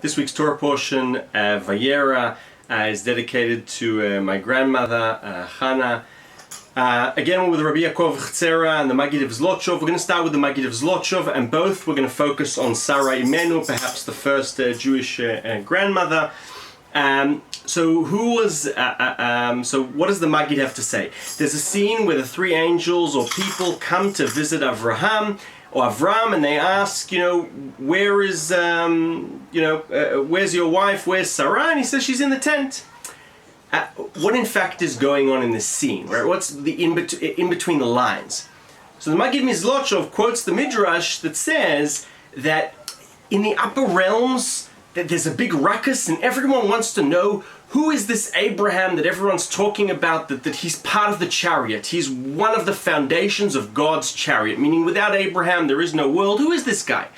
This week's Torah portion, Vayera, is dedicated to my grandmother, Hannah. Again, with Rabbi Yaakov and the Maggid of Zlotchov. We're going to start with the Maggid of Zlotchov, and both we're going to focus on Sarah Imenu, perhaps the first Jewish grandmother. So what does the Maggid have to say? There's a scene where the three angels or people come to visit Avram, and they ask, where's your wife? Where's Sarah? And he says she's in the tent. What in fact is going on in this scene, right? What's the in between the lines? So the Maggid Zlotchov quotes the Midrash that says that in the upper realms that there's a big ruckus and everyone wants to know who is this Abraham that everyone's talking about, that he's part of the chariot. He's one of the foundations of God's chariot, meaning without Abraham there is no world. Who is this guy?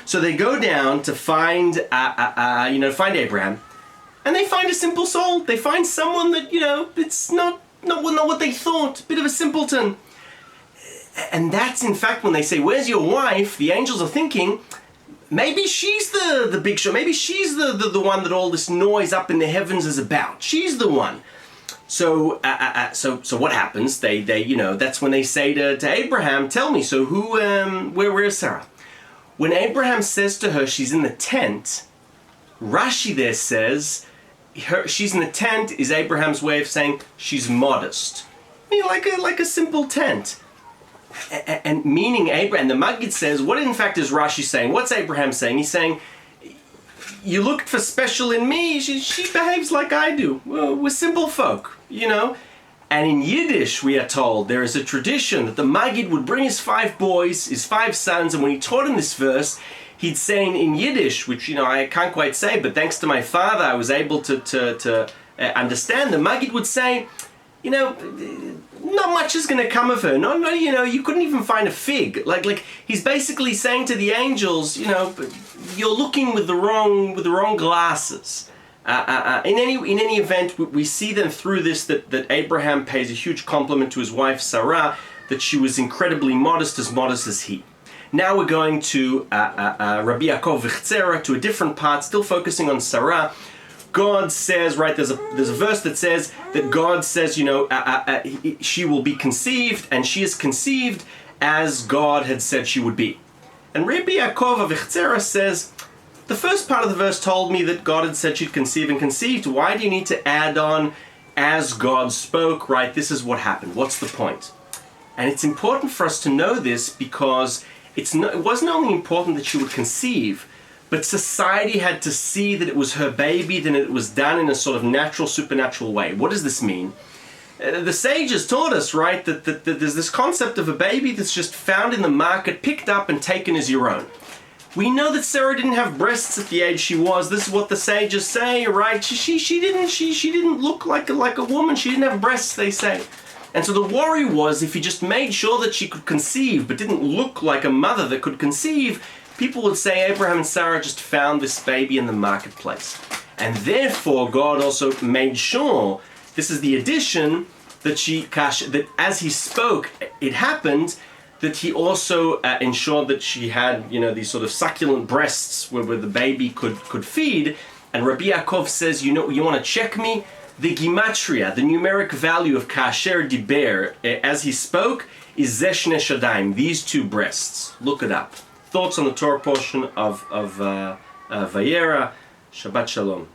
So they go down to find Abraham. And they find a simple soul. They find someone that, it's not what they thought. A bit of a simpleton. And that's, in fact, when they say, where's your wife? The angels are thinking, maybe she's the big show. Maybe she's the one that all this noise up in the heavens is about. She's the one. So what happens? They that's when they say to Abraham, tell me, so where is Sarah? When Abraham says to her, she's in the tent, Rashi there says, she's in the tent is Abraham's way of saying she's modest. Like a simple tent. And meaning Abraham, the Maggid says, what in fact is Rashi saying? What's Abraham saying? He's saying, you looked for special in me, she behaves like I do. Well, we're simple folk, And in Yiddish, we are told, there is a tradition that the Maggid would bring his 5 boys, his 5 sons, and when he taught him this verse, he'd say in Yiddish, which I can't quite say, but thanks to my father, I was able to understand. The Maggid would say, not much is going to come of her. No, you couldn't even find a fig. Like he's basically saying to the angels, you're looking with the wrong glasses. In any event, we see then through this that Abraham pays a huge compliment to his wife Sarah, that she was incredibly modest as he. Now we're going to Rabbi Yaakov to a different part, still focusing on Sarah. God says, right, there's a verse that says that God says, she will be conceived, and she is conceived as God had said she would be. And Rabbi Yaakov says, the first part of the verse told me that God had said she'd conceive and conceived. Why do you need to add on, as God spoke, right? This is what happened. What's the point? And it's important for us to know this because it wasn't only important that she would conceive, but society had to see that it was her baby, then it was done in a sort of natural, supernatural way. What does this mean? The sages taught us, right, that there's this concept of a baby that's just found in the market, picked up and taken as your own. We know that Sarah didn't have breasts at the age she was. This is what the sages say, right? She didn't look like a woman. She didn't have breasts, they say. And so the worry was if he just made sure that she could conceive, but didn't look like a mother that could conceive, people would say Abraham and Sarah just found this baby in the marketplace. And therefore, God also made sure, this is the addition, that as he spoke, it happened, that he also ensured that she had, these sort of succulent breasts where the baby could feed. And Rabbi Yaakov says, you want to check me? The gematria, the numeric value of kasher diber, as he spoke, is zeshne shadayim, these 2 breasts. Look it up. Thoughts on the Torah portion of Vayera. Shabbat Shalom.